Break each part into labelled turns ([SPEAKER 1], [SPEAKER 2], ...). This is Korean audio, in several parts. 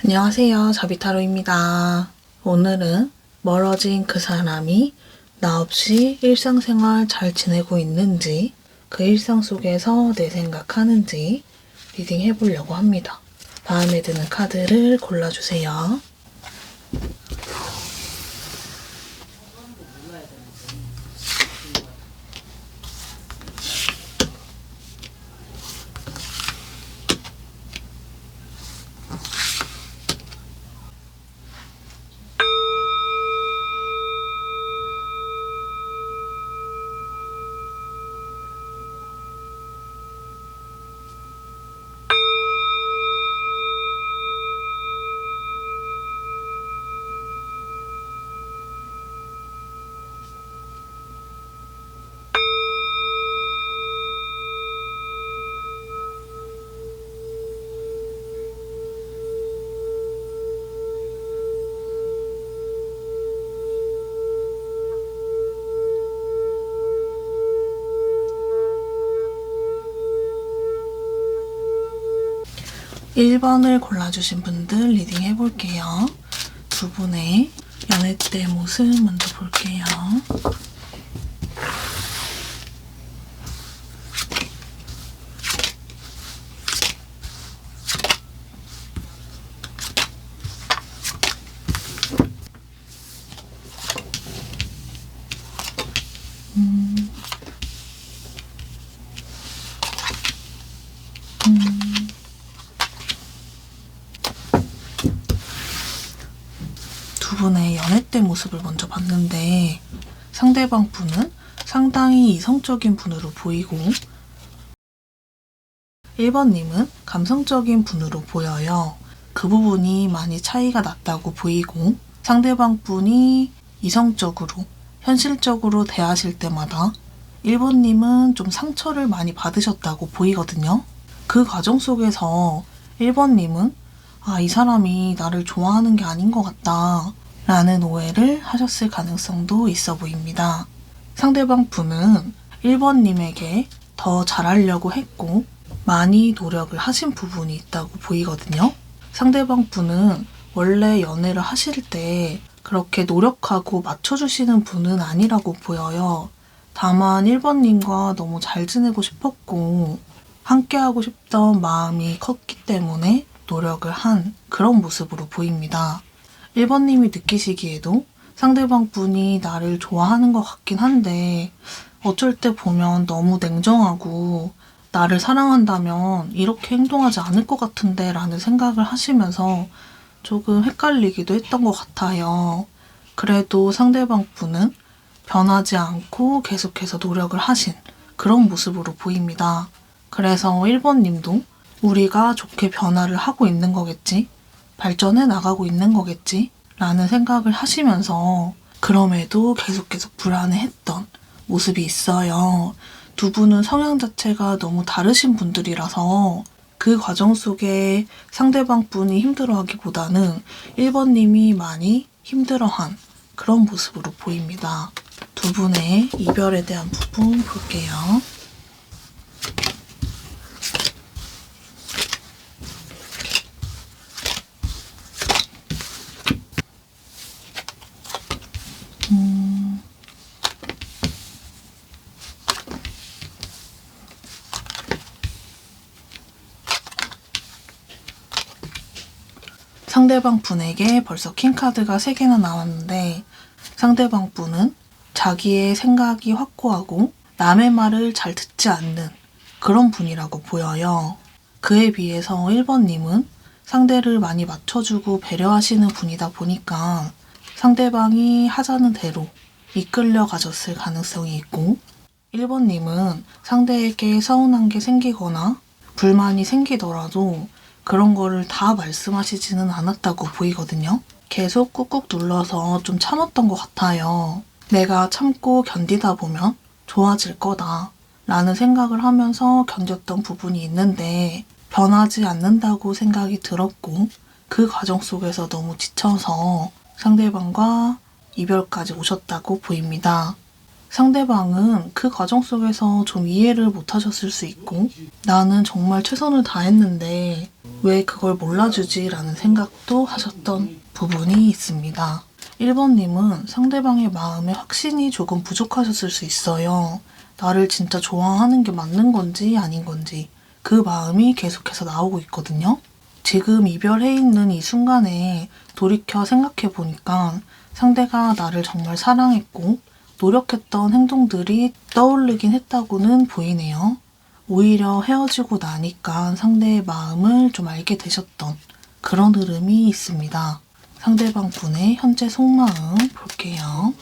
[SPEAKER 1] 안녕하세요. 자비타로입니다. 오늘은 멀어진 그 사람이 나 없이 일상생활 잘 지내고 있는지, 그 일상 속에서 내 생각하는지 리딩 해보려고 합니다. 마음에 드는 카드를 골라주세요. 1번을 골라주신 분들 리딩 해볼게요. 두 분의 연애 때 모습 먼저 볼게요. 두 분의 연애 때 모습을 먼저 봤는데 상대방 분은 상당히 이성적인 분으로 보이고 1번님은 감성적인 분으로 보여요. 그 부분이 많이 차이가 났다고 보이고 상대방 분이 이성적으로 현실적으로 대하실 때마다 1번님은 좀 상처를 많이 받으셨다고 보이거든요. 그 과정 속에서 1번님은 이 사람이 나를 좋아하는 게 아닌 것 같다 라는 오해를 하셨을 가능성도 있어 보입니다. 상대방 분은 1번님에게 더 잘하려고 했고 많이 노력을 하신 부분이 있다고 보이거든요. 상대방 분은 원래 연애를 하실 때 그렇게 노력하고 맞춰주시는 분은 아니라고 보여요. 다만 1번님과 너무 잘 지내고 싶었고 함께하고 싶던 마음이 컸기 때문에 노력을 한 그런 모습으로 보입니다. 1번님이 느끼시기에도 상대방 분이 나를 좋아하는 것 같긴 한데 어쩔 때 보면 너무 냉정하고 나를 사랑한다면 이렇게 행동하지 않을 것 같은데 라는 생각을 하시면서 조금 헷갈리기도 했던 것 같아요. 그래도 상대방 분은 변하지 않고 계속해서 노력을 하신 그런 모습으로 보입니다. 그래서 1번님도 우리가 좋게 변화를 하고 있는 거겠지? 발전해 나가고 있는 거겠지? 라는 생각을 하시면서 그럼에도 계속해서 불안해했던 모습이 있어요. 두 분은 성향 자체가 너무 다르신 분들이라서 그 과정 속에 상대방 분이 힘들어하기보다는 1번님이 많이 힘들어한 그런 모습으로 보입니다. 두 분의 이별에 대한 부분 볼게요. 상대방 분에게 벌써 킹카드가 3개나 나왔는데 상대방 분은 자기의 생각이 확고하고 남의 말을 잘 듣지 않는 그런 분이라고 보여요. 그에 비해서 1번님은 상대를 많이 맞춰주고 배려하시는 분이다 보니까 상대방이 하자는 대로 이끌려 가졌을 가능성이 있고 1번님은 상대에게 서운한 게 생기거나 불만이 생기더라도 그런 거를 다 말씀하시지는 않았다고 보이거든요. 계속 꾹꾹 눌러서 좀 참았던 것 같아요. 내가 참고 견디다 보면 좋아질 거다 라는 생각을 하면서 견뎠던 부분이 있는데 변하지 않는다고 생각이 들었고 그 과정 속에서 너무 지쳐서 상대방과 이별까지 오셨다고 보입니다. 상대방은 그 과정 속에서 좀 이해를 못하셨을 수 있고 나는 정말 최선을 다했는데 왜 그걸 몰라주지? 라는 생각도 하셨던 부분이 있습니다. 1번님은 상대방의 마음에 확신이 조금 부족하셨을 수 있어요. 나를 진짜 좋아하는 게 맞는 건지 아닌 건지 그 마음이 계속해서 나오고 있거든요. 지금 이별해 있는 이 순간에 돌이켜 생각해 보니까 상대가 나를 정말 사랑했고 노력했던 행동들이 떠오르긴 했다고는 보이네요. 오히려 헤어지고 나니까 상대의 마음을 좀 알게 되셨던 그런 흐름이 있습니다. 상대방 분의 현재 속마음 볼게요.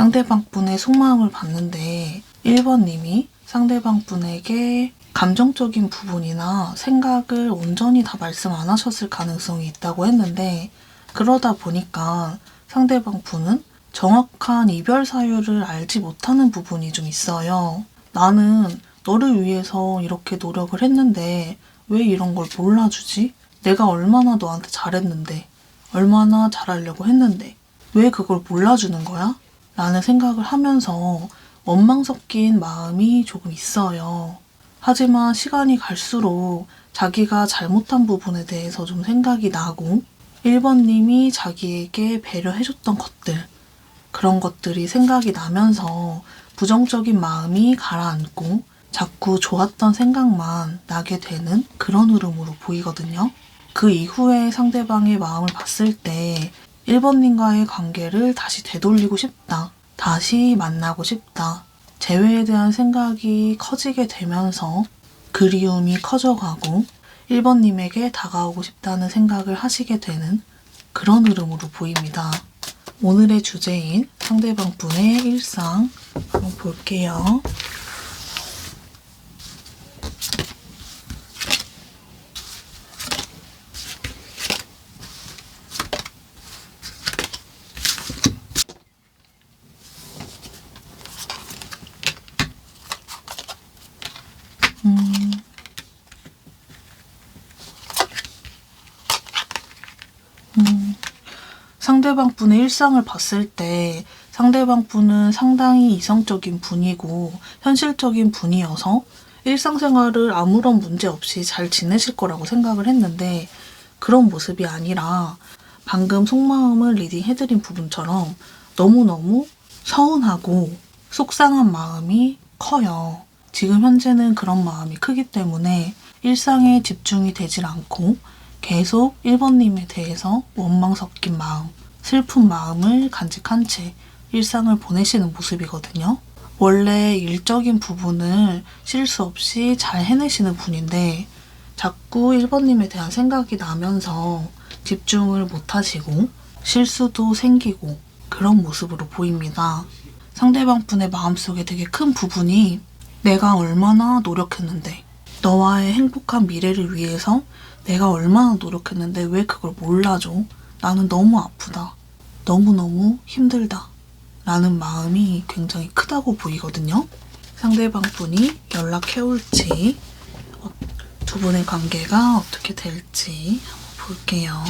[SPEAKER 1] 상대방 분의 속마음을 봤는데 1번님이 상대방 분에게 감정적인 부분이나 생각을 온전히 다 말씀 안 하셨을 가능성이 있다고 했는데 그러다 보니까 상대방 분은 정확한 이별 사유를 알지 못하는 부분이 좀 있어요. 나는 너를 위해서 이렇게 노력을 했는데 왜 이런 걸 몰라주지? 내가 얼마나 너한테 잘했는데 얼마나 잘하려고 했는데 왜 그걸 몰라주는 거야? 라는 생각을 하면서 원망 섞인 마음이 조금 있어요. 하지만 시간이 갈수록 자기가 잘못한 부분에 대해서 좀 생각이 나고 1번님이 자기에게 배려해줬던 것들 그런 것들이 생각이 나면서 부정적인 마음이 가라앉고 자꾸 좋았던 생각만 나게 되는 그런 흐름으로 보이거든요. 그 이후에 상대방의 마음을 봤을 때 1번님과의 관계를 다시 되돌리고 싶다. 다시 만나고 싶다. 재회에 대한 생각이 커지게 되면서 그리움이 커져가고 1번님에게 다가오고 싶다는 생각을 하시게 되는 그런 흐름으로 보입니다. 오늘의 주제인 상대방 분의 일상 한번 볼게요. 상대방 분의 일상을 봤을 때 상대방 분은 상당히 이성적인 분이고 현실적인 분이어서 일상생활을 아무런 문제 없이 잘 지내실 거라고 생각을 했는데 그런 모습이 아니라 방금 속마음을 리딩해드린 부분처럼 너무너무 서운하고 속상한 마음이 커요. 지금 현재는 그런 마음이 크기 때문에 일상에 집중이 되질 않고 계속 1번님에 대해서 원망 섞인 마음, 슬픈 마음을 간직한 채 일상을 보내시는 모습이거든요. 원래 일적인 부분을 실수 없이 잘 해내시는 분인데 자꾸 1번님에 대한 생각이 나면서 집중을 못하시고 실수도 생기고 그런 모습으로 보입니다. 상대방 분의 마음속에 되게 큰 부분이 내가 얼마나 노력했는데 너와의 행복한 미래를 위해서 내가 얼마나 노력했는데 왜 그걸 몰라줘? 나는 너무 아프다. 너무너무 힘들다. 라는 마음이 굉장히 크다고 보이거든요. 상대방 분이 연락해올지 두 분의 관계가 어떻게 될지 한번 볼게요.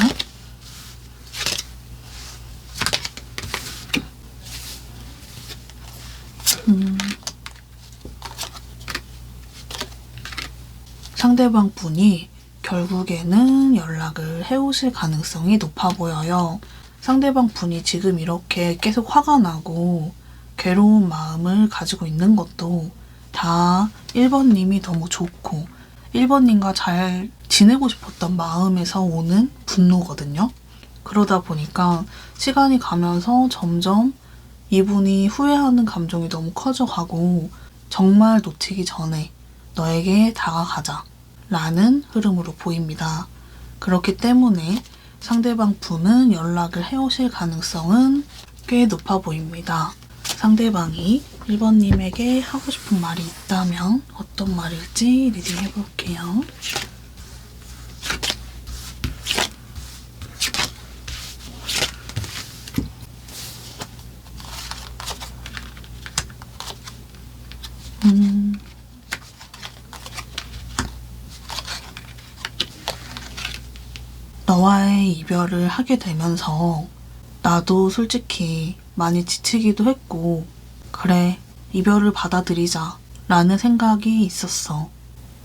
[SPEAKER 1] 상대방 분이 결국에는 연락을 해오실 가능성이 높아 보여요. 상대방 분이 지금 이렇게 계속 화가 나고 괴로운 마음을 가지고 있는 것도 다 1번님이 너무 좋고 1번님과 잘 지내고 싶었던 마음에서 오는 분노거든요. 그러다 보니까 시간이 가면서 점점 이분이 후회하는 감정이 너무 커져가고 정말 놓치기 전에 너에게 다가가자 라는 흐름으로 보입니다. 그렇기 때문에 상대방 분은 연락을 해오실 가능성은 꽤 높아 보입니다. 상대방이 1번님에게 하고 싶은 말이 있다면 어떤 말일지 리딩 해볼게요. 너와의 이별을 하게 되면서 나도 솔직히 많이 지치기도 했고, 그래, 이별을 받아들이자 라는 생각이 있었어.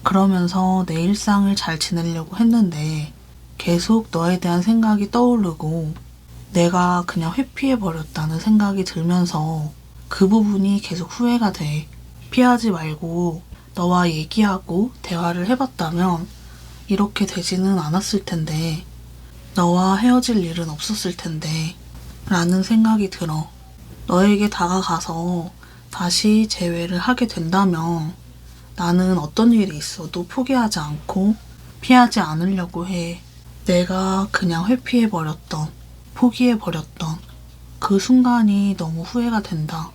[SPEAKER 1] 그러면서 내 일상을 잘 지내려고 했는데 계속 너에 대한 생각이 떠오르고 내가 그냥 회피해버렸다는 생각이 들면서 그 부분이 계속 후회가 돼. 피하지 말고 너와 얘기하고 대화를 해봤다면 이렇게 되지는 않았을 텐데, 너와 헤어질 일은 없었을 텐데 라는 생각이 들어. 너에게 다가가서 다시 재회를 하게 된다면 나는 어떤 일이 있어도 포기하지 않고 피하지 않으려고 해. 내가 그냥 회피해버렸던, 포기해버렸던 그 순간이 너무 후회가 된다.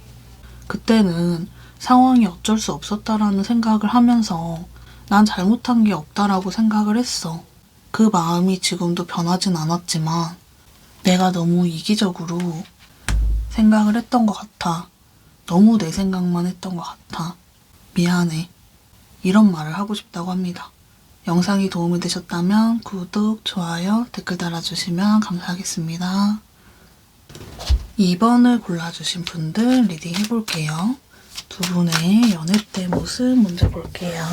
[SPEAKER 1] 그때는 상황이 어쩔 수 없었다라는 생각을 하면서 난 잘못한 게 없다라고 생각을 했어. 그 마음이 지금도 변하진 않았지만 내가 너무 이기적으로 생각을 했던 것 같아. 너무 내 생각만 했던 것 같아. 미안해. 이런 말을 하고 싶다고 합니다. 영상이 도움이 되셨다면 구독, 좋아요, 댓글 달아주시면 감사하겠습니다. 2번을 골라주신 분들 리딩 해볼게요. 두 분의 연애 때 모습 먼저 볼게요.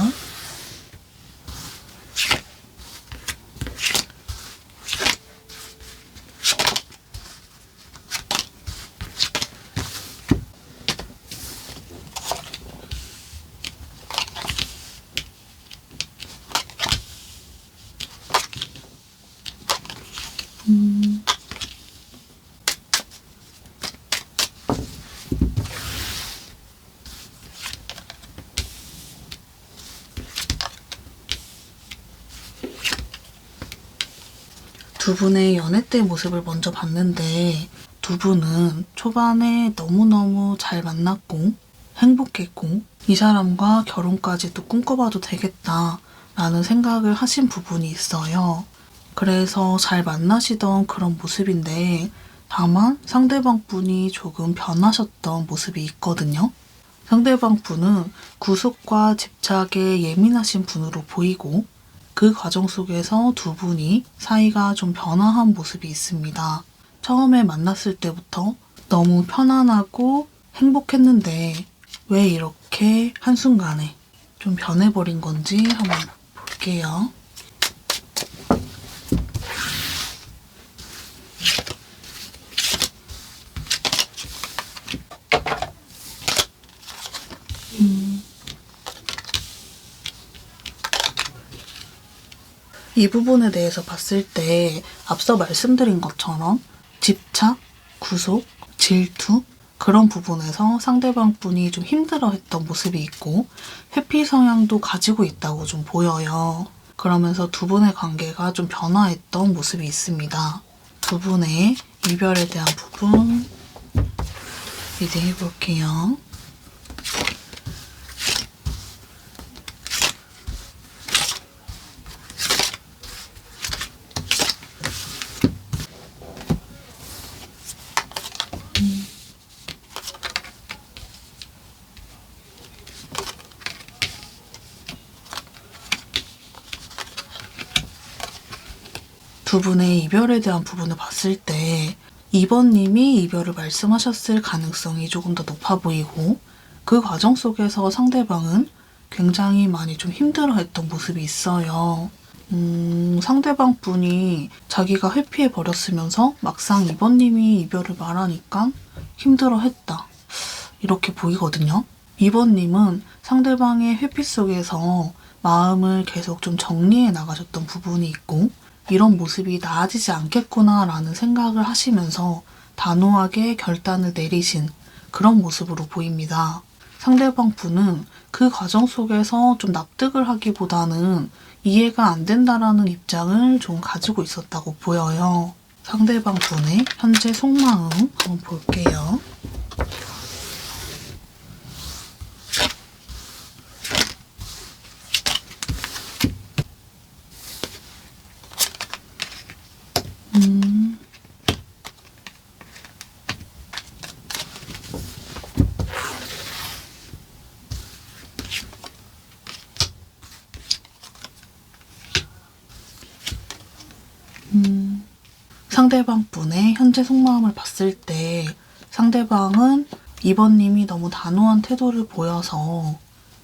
[SPEAKER 1] 두 분의 연애 때 모습을 먼저 봤는데 두 분은 초반에 너무너무 잘 만났고 행복했고 이 사람과 결혼까지도 꿈꿔봐도 되겠다 라는 생각을 하신 부분이 있어요. 그래서 잘 만나시던 그런 모습인데 다만 상대방 분이 조금 변하셨던 모습이 있거든요. 상대방 분은 구속과 집착에 예민하신 분으로 보이고 그 과정 속에서 두 분이 사이가 좀 변화한 모습이 있습니다. 처음에 만났을 때부터 너무 편안하고 행복했는데 왜 이렇게 한순간에 좀 변해버린 건지 한번 볼게요. 이 부분에 대해서 봤을 때 앞서 말씀드린 것처럼 집착, 구속, 질투 그런 부분에서 상대방 분이 좀 힘들어했던 모습이 있고 회피 성향도 가지고 있다고 좀 보여요. 그러면서 두 분의 관계가 좀 변화했던 모습이 있습니다. 두 분의 이별에 대한 부분 리딩 해볼게요. 두 분의 이별에 대한 부분을 봤을 때 2번님이 이별을 말씀하셨을 가능성이 조금 더 높아 보이고 그 과정 속에서 상대방은 굉장히 많이 좀 힘들어했던 모습이 있어요. 상대방 분이 자기가 회피해버렸으면서 막상 2번님이 이별을 말하니까 힘들어했다. 이렇게 보이거든요. 2번님은 상대방의 회피 속에서 마음을 계속 좀 정리해 나가셨던 부분이 있고 이런 모습이 나아지지 않겠구나 라는 생각을 하시면서 단호하게 결단을 내리신 그런 모습으로 보입니다. 상대방 분은 그 과정 속에서 좀 납득을 하기보다는 이해가 안 된다라는 입장을 좀 가지고 있었다고 보여요. 상대방 분의 현재 속마음 한번 볼게요. 상대방 분의 현재 속마음을 봤을 때 상대방은 2번님이 너무 단호한 태도를 보여서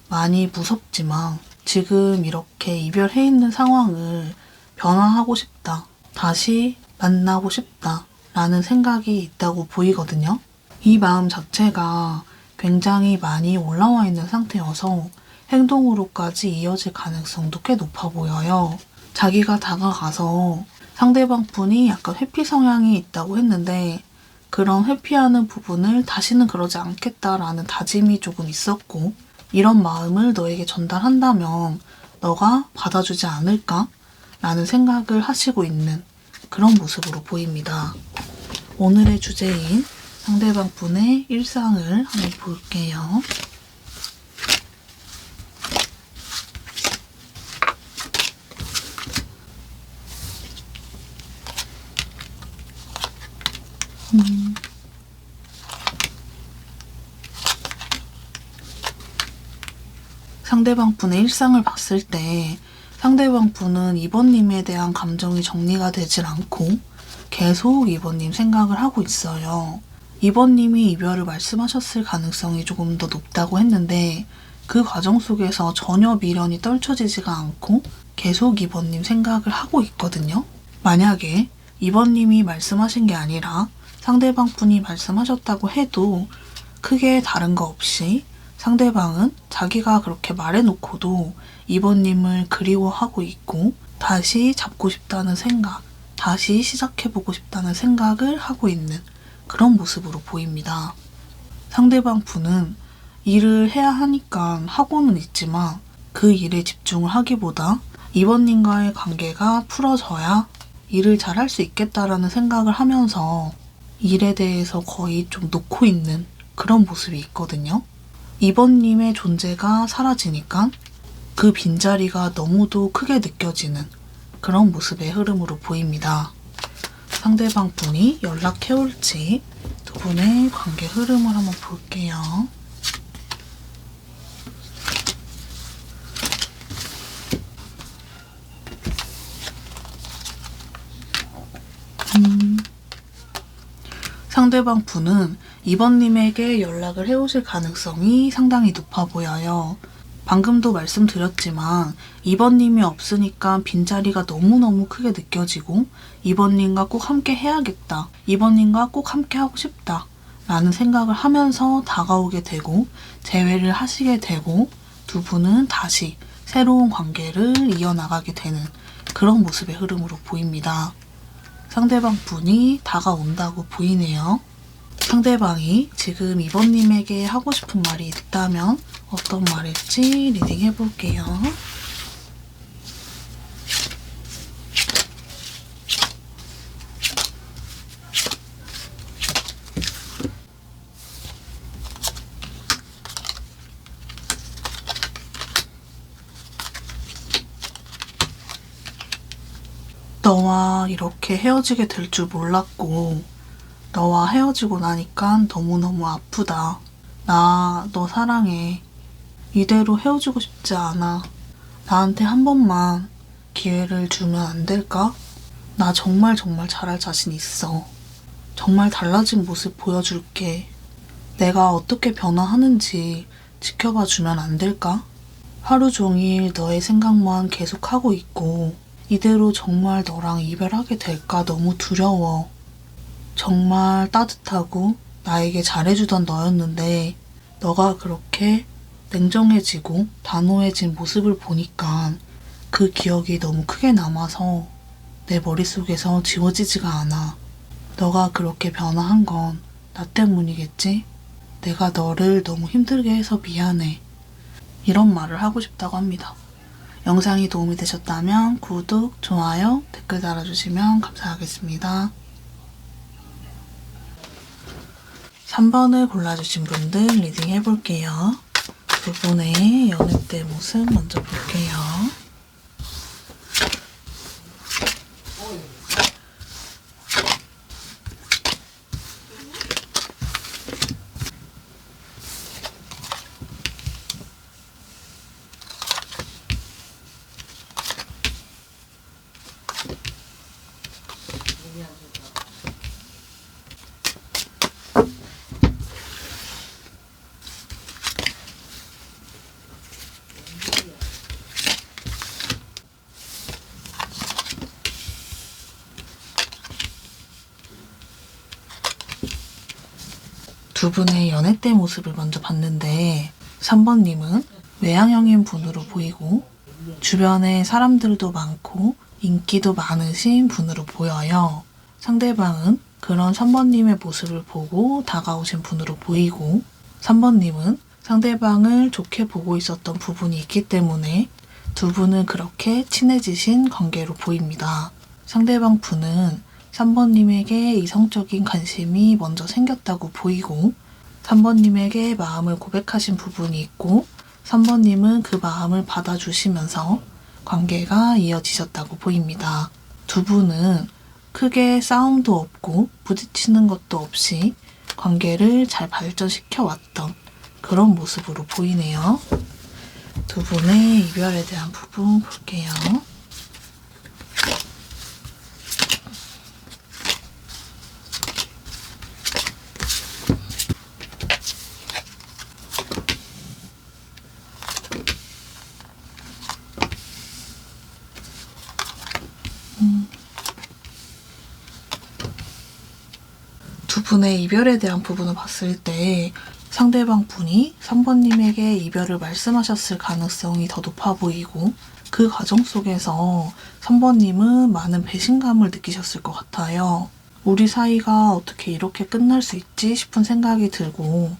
[SPEAKER 1] 많이 무섭지만 지금 이렇게 이별해 있는 상황을 변화하고 싶다, 다시 만나고 싶다 라는 생각이 있다고 보이거든요. 이 마음 자체가 굉장히 많이 올라와 있는 상태여서 행동으로까지 이어질 가능성도 꽤 높아 보여요. 자기가 다가가서 상대방 분이 약간 회피 성향이 있다고 했는데 그런 회피하는 부분을 다시는 그러지 않겠다라는 다짐이 조금 있었고, 이런 마음을 너에게 전달한다면 너가 받아주지 않을까? 라는 생각을 하시고 있는 그런 모습으로 보입니다. 오늘의 주제인 상대방 분의 일상을 한번 볼게요. 상대방 분의 일상을 봤을 때 상대방 분은 2번님에 대한 감정이 정리가 되질 않고 계속 2번님 생각을 하고 있어요. 2번님이 이별을 말씀하셨을 가능성이 조금 더 높다고 했는데 그 과정 속에서 전혀 미련이 떨쳐지지가 않고 계속 2번님 생각을 하고 있거든요. 만약에 2번님이 말씀하신 게 아니라 상대방 분이 말씀하셨다고 해도 크게 다른 거 없이 상대방은 자기가 그렇게 말해놓고도 2번님을 그리워하고 있고 다시 잡고 싶다는 생각, 다시 시작해보고 싶다는 생각을 하고 있는 그런 모습으로 보입니다. 상대방 분은 일을 해야 하니까 하고는 있지만 그 일에 집중을 하기보다 2번님과의 관계가 풀어져야 일을 잘할 수 있겠다라는 생각을 하면서 일에 대해서 거의 좀 놓고 있는 그런 모습이 있거든요. 2번님의 존재가 사라지니까 그 빈자리가 너무도 크게 느껴지는 그런 모습의 흐름으로 보입니다. 상대방 분이 연락해올지 두 분의 관계 흐름을 한번 볼게요. 상대방 분은 2번님에게 연락을 해오실 가능성이 상당히 높아 보여요. 방금도 말씀드렸지만 2번님이 없으니까 빈자리가 너무너무 크게 느껴지고 2번님과 꼭 함께 해야겠다, 2번님과 꼭 함께 하고 싶다 라는 생각을 하면서 다가오게 되고 재회를 하시게 되고 두 분은 다시 새로운 관계를 이어나가게 되는 그런 모습의 흐름으로 보입니다. 상대방 분이 다가온다고 보이네요. 상대방이 지금 2번님에게 하고 싶은 말이 있다면 어떤 말일지 리딩 해볼게요. 너와 이렇게 헤어지게 될 줄 몰랐고 너와 헤어지고 나니까 너무너무 아프다. 나 너 사랑해. 이대로 헤어지고 싶지 않아. 나한테 한 번만 기회를 주면 안 될까? 나 정말 잘할 자신 있어. 정말 달라진 모습 보여줄게. 내가 어떻게 변화하는지 지켜봐 주면 안 될까? 하루 종일 너의 생각만 계속하고 있고 이대로 정말 너랑 이별하게 될까 너무 두려워. 정말 따뜻하고 나에게 잘해주던 너였는데 너가 그렇게 냉정해지고 단호해진 모습을 보니까 그 기억이 너무 크게 남아서 내 머릿속에서 지워지지가 않아. 너가 그렇게 변화한 건 나 때문이겠지? 내가 너를 너무 힘들게 해서 미안해. 이런 말을 하고 싶다고 합니다. 영상이 도움이 되셨다면 구독, 좋아요, 댓글 달아주시면 감사하겠습니다. 3번을 골라주신 분들 리딩 해볼게요. 두 분의 연애 때 모습 먼저 볼게요. 두 분의 연애 때 모습을 먼저 봤는데 3번님은 외향형인 분으로 보이고 주변에 사람들도 많고 인기도 많으신 분으로 보여요. 상대방은 그런 3번님의 모습을 보고 다가오신 분으로 보이고 3번님은 상대방을 좋게 보고 있었던 부분이 있기 때문에 두 분은 그렇게 친해지신 관계로 보입니다. 상대방 분은 3번님에게 이성적인 관심이 먼저 생겼다고 보이고 3번님에게 마음을 고백하신 부분이 있고 3번님은 그 마음을 받아주시면서 관계가 이어지셨다고 보입니다. 두 분은 크게 싸움도 없고 부딪히는 것도 없이 관계를 잘 발전시켜 왔던 그런 모습으로 보이네요. 두 분의 이별에 대한 부분 볼게요. 두 분의 이별에 대한 부분을 봤을 때 상대방 분이 3번님에게 이별을 말씀하셨을 가능성이 더 높아 보이고 그 과정 속에서 3번님은 많은 배신감을 느끼셨을 것 같아요. 우리 사이가 어떻게 이렇게 끝날 수 있지 싶은 생각이 들고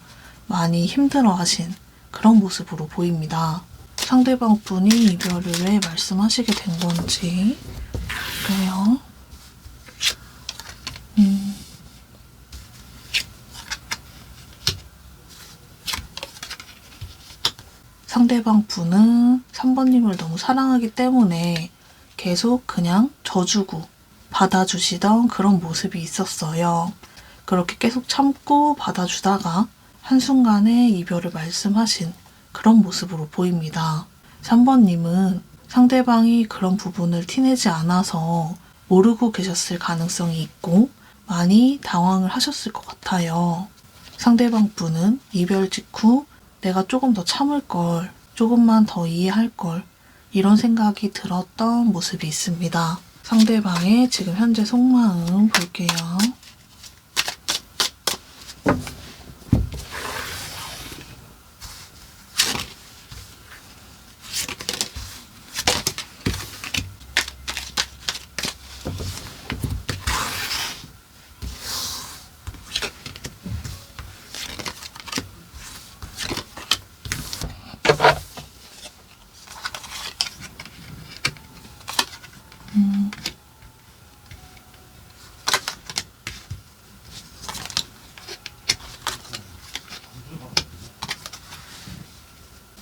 [SPEAKER 1] 많이 힘들어하신 그런 모습으로 보입니다. 상대방 분이 이별을 왜 말씀하시게 된 건지 볼게요. 상대방 분은 3번님을 너무 사랑하기 때문에 계속 그냥 져주고 받아주시던 그런 모습이 있었어요. 그렇게 계속 참고 받아주다가 한순간에 이별을 말씀하신 그런 모습으로 보입니다. 3번님은 상대방이 그런 부분을 티내지 않아서 모르고 계셨을 가능성이 있고 많이 당황을 하셨을 것 같아요. 상대방 분은 이별 직후 내가 조금 더 참을 걸, 조금만 더 이해할 걸 이런 생각이 들었던 모습이 있습니다. 상대방의 지금 현재 속마음 볼게요.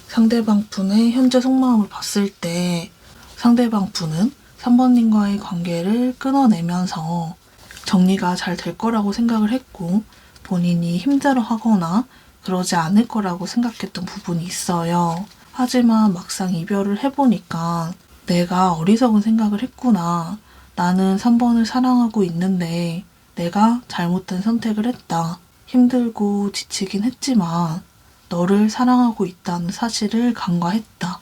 [SPEAKER 1] 상대방 분의 현재 속마음을 봤을 때 상대방 분은 3번님과의 관계를 끊어내면서 정리가 잘 될 거라고 생각을 했고 본인이 힘들어하거나 그러지 않을 거라고 생각했던 부분이 있어요. 하지만 막상 이별을 해보니까 내가 어리석은 생각을 했구나. 나는 3번을 사랑하고 있는데 내가 잘못된 선택을 했다. 힘들고 지치긴 했지만 너를 사랑하고 있다는 사실을 간과했다.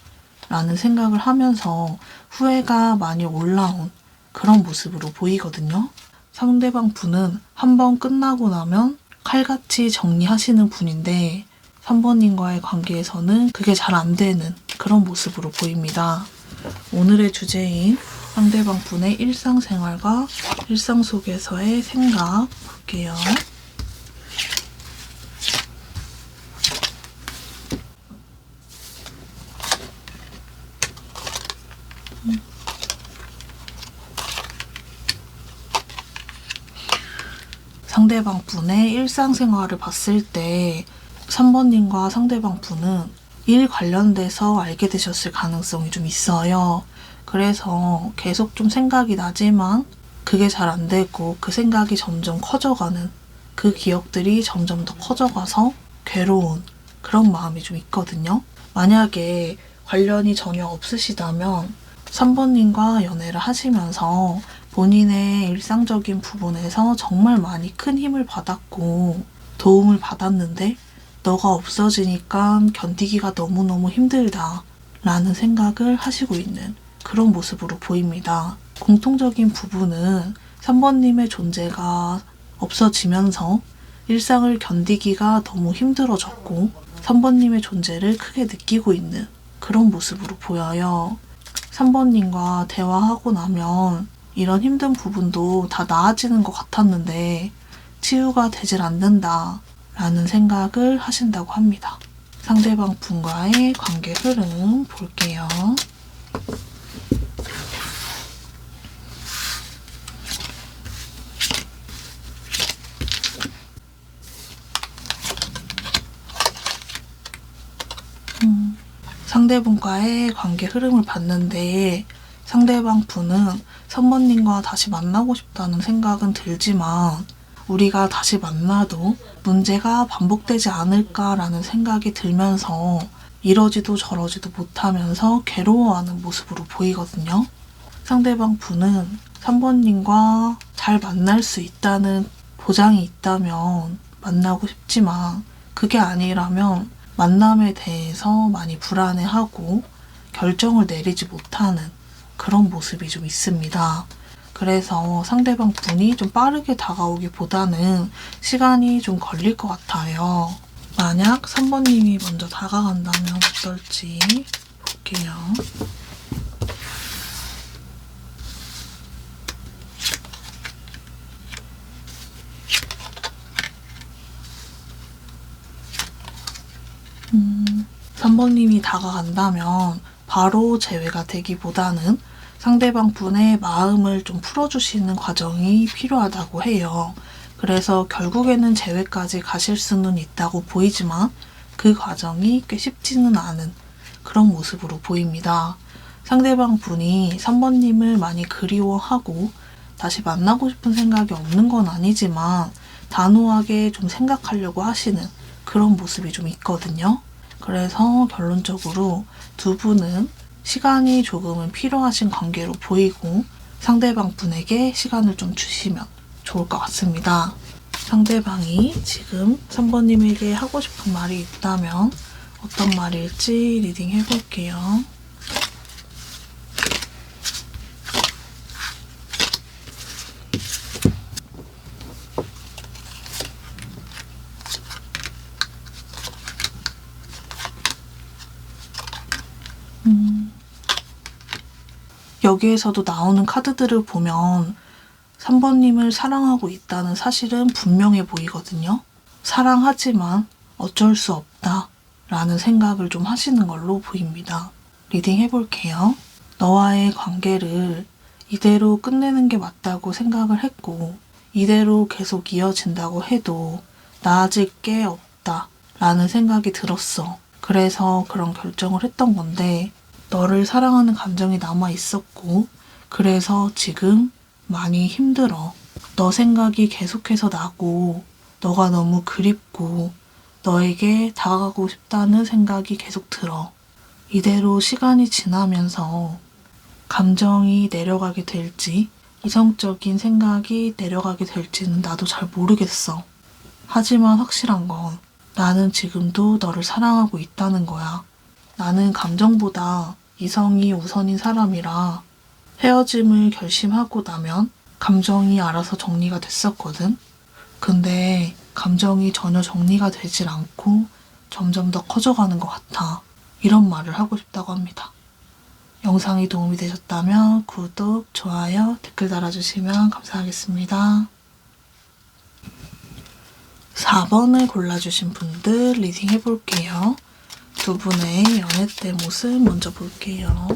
[SPEAKER 1] 라는 생각을 하면서 후회가 많이 올라온 그런 모습으로 보이거든요. 상대방 분은 한 번 끝나고 나면 칼같이 정리하시는 분인데 3번님과의 관계에서는 그게 잘 안 되는 그런 모습으로 보입니다. 오늘의 주제인 상대방 분의 일상생활과 일상 속에서의 생각 볼게요. 상대방 분의 일상생활을 봤을 때 3번님과 상대방 분은 일 관련돼서 알게 되셨을 가능성이 좀 있어요. 그래서 계속 좀 생각이 나지만 그게 잘 안 되고 그 생각이 점점 커져가는 그 기억들이 점점 더 커져가서 괴로운 그런 마음이 좀 있거든요. 만약에 관련이 전혀 없으시다면 3번님과 연애를 하시면서 본인의 일상적인 부분에서 정말 많이 큰 힘을 받았고 도움을 받았는데 너가 없어지니까 견디기가 너무너무 힘들다 라는 생각을 하시고 있는 그런 모습으로 보입니다. 공통적인 부분은 3번님의 존재가 없어지면서 일상을 견디기가 너무 힘들어졌고 3번님의 존재를 크게 느끼고 있는 그런 모습으로 보여요. 3번님과 대화하고 나면 이런 힘든 부분도 다 나아지는 것 같았는데 치유가 되질 않는다 라는 생각을 하신다고 합니다. 상대방 분과의 관계 흐름 볼게요. 상대분과의 관계 흐름을 봤는데 상대방 분은 3번님과 다시 만나고 싶다는 생각은 들지만 우리가 다시 만나도 문제가 반복되지 않을까라는 생각이 들면서 이러지도 저러지도 못하면서 괴로워하는 모습으로 보이거든요. 상대방 분은 3번님과 잘 만날 수 있다는 보장이 있다면 만나고 싶지만 그게 아니라면 만남에 대해서 많이 불안해하고 결정을 내리지 못하는 그런 모습이 좀 있습니다. 그래서 상대방 분이 좀 빠르게 다가오기보다는 시간이 좀 걸릴 것 같아요. 만약 3번님이 먼저 다가간다면 어떨지 볼게요. 음, 3번님이 다가간다면 바로 재회가 되기보다는 상대방 분의 마음을 좀 풀어주시는 과정이 필요하다고 해요. 그래서 결국에는 재회까지 가실 수는 있다고 보이지만 그 과정이 꽤 쉽지는 않은 그런 모습으로 보입니다. 상대방 분이 3번님을 많이 그리워하고 다시 만나고 싶은 생각이 없는 건 아니지만 단호하게 좀 생각하려고 하시는 그런 모습이 좀 있거든요. 그래서 결론적으로 두 분은 시간이 조금은 필요하신 관계로 보이고 상대방 분에게 시간을 좀 주시면 좋을 것 같습니다. 상대방이 지금 3번님에게 하고 싶은 말이 있다면 어떤 말일지 리딩 해볼게요. 여기에서도 나오는 카드들을 보면 3번님을 사랑하고 있다는 사실은 분명해 보이거든요. 사랑하지만 어쩔 수 없다 라는 생각을 좀 하시는 걸로 보입니다. 리딩 해볼게요. 너와의 관계를 이대로 끝내는 게 맞다고 생각을 했고 이대로 계속 이어진다고 해도 나아질 게 없다 라는 생각이 들었어. 그래서 그런 결정을 했던 건데 너를 사랑하는 감정이 남아 있었고 그래서 지금 많이 힘들어. 너 생각이 계속해서 나고 너가 너무 그립고 너에게 다가가고 싶다는 생각이 계속 들어. 이대로 시간이 지나면서 감정이 내려가게 될지 이성적인 생각이 내려가게 될지는 나도 잘 모르겠어. 하지만 확실한 건 나는 지금도 너를 사랑하고 있다는 거야. 나는 감정보다 이성이 우선인 사람이라 헤어짐을 결심하고 나면 감정이 알아서 정리가 됐었거든. 근데 감정이 전혀 정리가 되질 않고 점점 더 커져가는 것 같아. 이런 말을 하고 싶다고 합니다. 영상이 도움이 되셨다면 구독, 좋아요, 댓글 달아주시면 감사하겠습니다. 4번을 골라주신 분들 리딩 해볼게요. 두 분의 연애 때 모습 먼저 볼게요.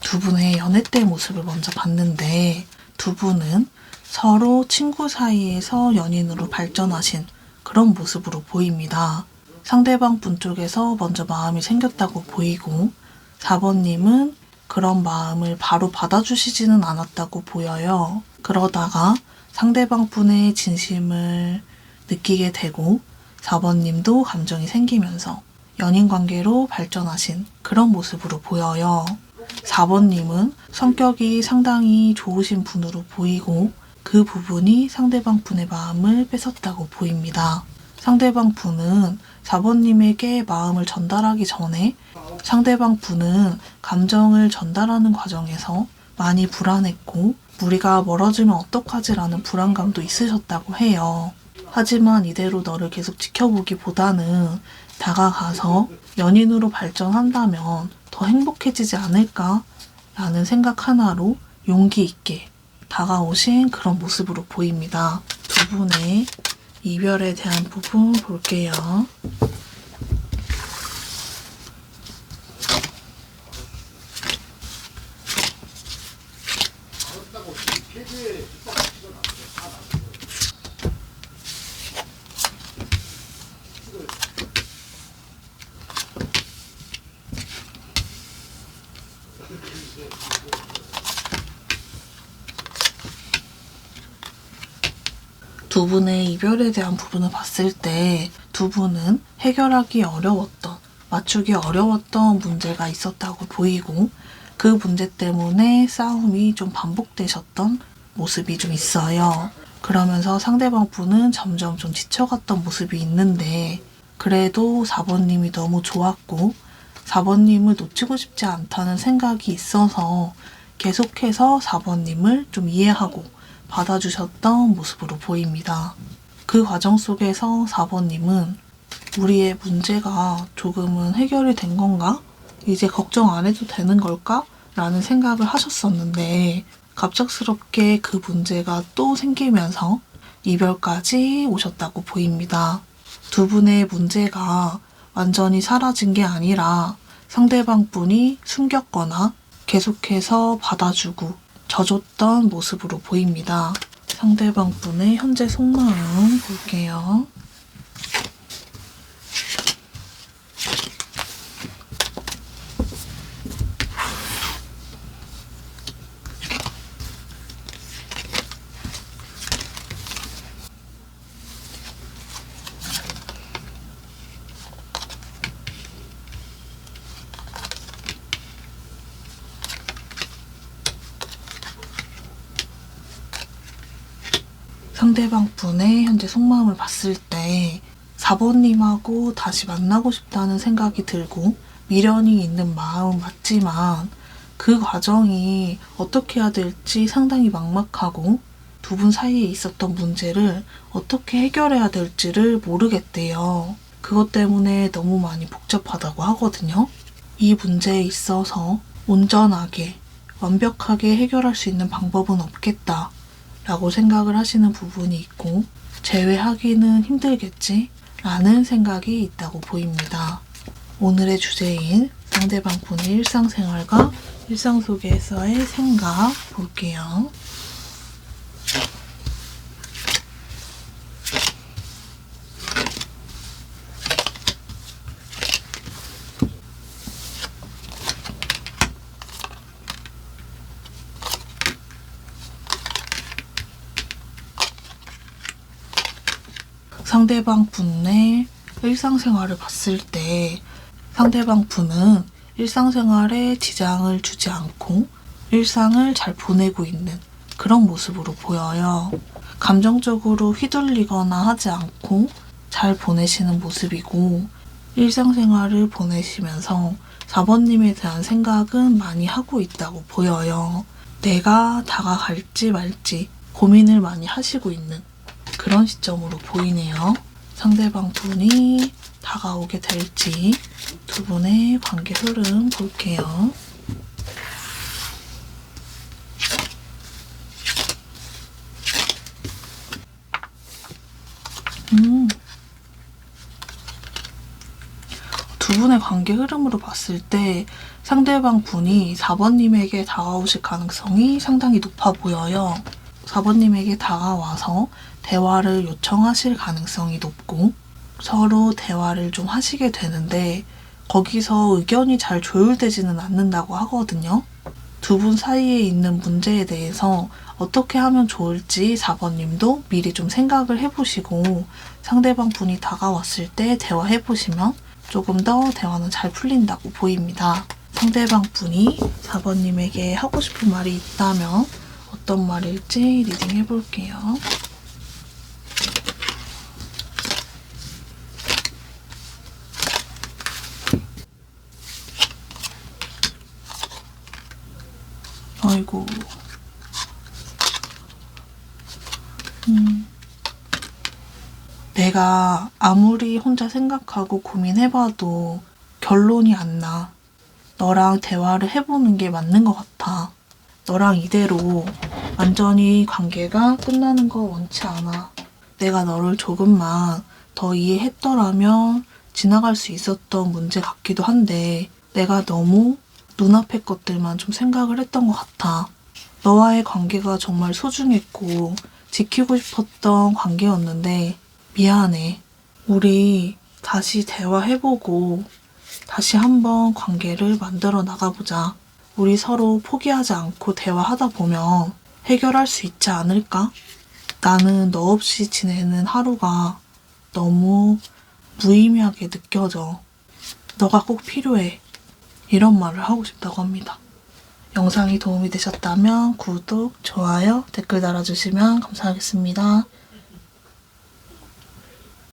[SPEAKER 1] 두 분의 연애 때 모습을 먼저 봤는데 두 분은 서로 친구 사이에서 연인으로 발전하신 그런 모습으로 보입니다. 상대방 분 쪽에서 먼저 마음이 생겼다고 보이고 4번님은 그런 마음을 바로 받아주시지는 않았다고 보여요. 그러다가 상대방 분의 진심을 느끼게 되고 4번님도 감정이 생기면서 연인 관계로 발전하신 그런 모습으로 보여요. 4번님은 성격이 상당히 좋으신 분으로 보이고 그 부분이 상대방 분의 마음을 뺏었다고 보입니다. 상대방 분은 4번님에게 마음을 전달하기 전에 상대방 분은 감정을 전달하는 과정에서 많이 불안했고 우리가 멀어지면 어떡하지라는 불안감도 있으셨다고 해요. 하지만 이대로 너를 계속 지켜보기보다는 다가가서 연인으로 발전한다면 더 행복해지지 않을까? 라는 생각 하나로 용기 있게 다가오신 그런 모습으로 보입니다. 두 분의 이별에 대한 부분 볼게요. 두 분의 이별에 대한 부분을 봤을 때 두 분은 해결하기 어려웠던, 맞추기 어려웠던 문제가 있었다고 보이고 그 문제 때문에 싸움이 좀 반복되셨던 모습이 좀 있어요. 그러면서 상대방 분은 점점 좀 지쳐갔던 모습이 있는데 그래도 4번님이 너무 좋았고 4번님을 놓치고 싶지 않다는 생각이 있어서 계속해서 4번님을 좀 이해하고 받아주셨던 모습으로 보입니다. 그 과정 속에서 4번님은 우리의 문제가 조금은 해결이 된 건가? 이제 걱정 안 해도 되는 걸까? 라는 생각을 하셨었는데 갑작스럽게 그 문제가 또 생기면서 이별까지 오셨다고 보입니다. 두 분의 문제가 완전히 사라진 게 아니라 상대방 분이 숨겼거나 계속해서 받아주고 져줬던 모습으로 보입니다. 상대방 분의 현재 속마음 볼게요. 상대방 분의 현재 속마음을 봤을 때 4번님하고 다시 만나고 싶다는 생각이 들고 미련이 있는 마음은 맞지만 그 과정이 어떻게 해야 될지 상당히 막막하고 두 분 사이에 있었던 문제를 어떻게 해결해야 될지를 모르겠대요. 그것 때문에 너무 많이 복잡하다고 하거든요. 이 문제에 있어서 온전하게 완벽하게 해결할 수 있는 방법은 없겠다 라고 생각을 하시는 부분이 있고 제외하기는 힘들겠지 라는 생각이 있다고 보입니다. 오늘의 주제인 상대방 분의 일상생활과 일상 속에서의 생각 볼게요. 상대방 분의 일상생활을 봤을 때 상대방 분은 일상생활에 지장을 주지 않고 일상을 잘 보내고 있는 그런 모습으로 보여요. 감정적으로 휘둘리거나 하지 않고 잘 보내시는 모습이고 일상생활을 보내시면서 4번님에 대한 생각은 많이 하고 있다고 보여요. 내가 다가갈지 말지 고민을 많이 하시고 있는 그런 시점으로 보이네요. 상대방 분이 다가오게 될지 두 분의 관계 흐름 볼게요. 두 분의 이전의 관계 흐름으로 봤을 때 상대방 분이 4번님에게 다가오실 가능성이 상당히 높아 보여요. 4번님에게 다가와서 대화를 요청하실 가능성이 높고 서로 대화를 좀 하시게 되는데 거기서 의견이 잘 조율되지는 않는다고 하거든요. 두 분 사이에 있는 문제에 대해서 어떻게 하면 좋을지 4번님도 미리 좀 생각을 해보시고 상대방 분이 다가왔을 때 대화해보시면 조금 더 대화는 잘 풀린다고 보입니다. 상대방 분이 4번님에게 하고 싶은 말이 있다면 어떤 말일지 리딩 해볼게요. 아이고. 내가 아무리 혼자 생각하고 고민해봐도 결론이 안 나. 너랑 대화를 해보는 게 맞는 것 같아. 너랑 이대로 완전히 관계가 끝나는 거 원치 않아. 내가 너를 조금만 더 이해했더라면 지나갈 수 있었던 문제 같기도 한데 내가 너무 눈앞의 것들만 좀 생각을 했던 것 같아. 너와의 관계가 정말 소중했고 지키고 싶었던 관계였는데 미안해. 우리 다시 대화해보고 다시 한번 관계를 만들어 나가보자. 우리 서로 포기하지 않고 대화하다 보면 해결할 수 있지 않을까? 나는 너 없이 지내는 하루가 너무 무의미하게 느껴져. 너가 꼭 필요해. 이런 말을 하고 싶다고 합니다. 영상이 도움이 되셨다면 구독, 좋아요, 댓글 달아주시면 감사하겠습니다.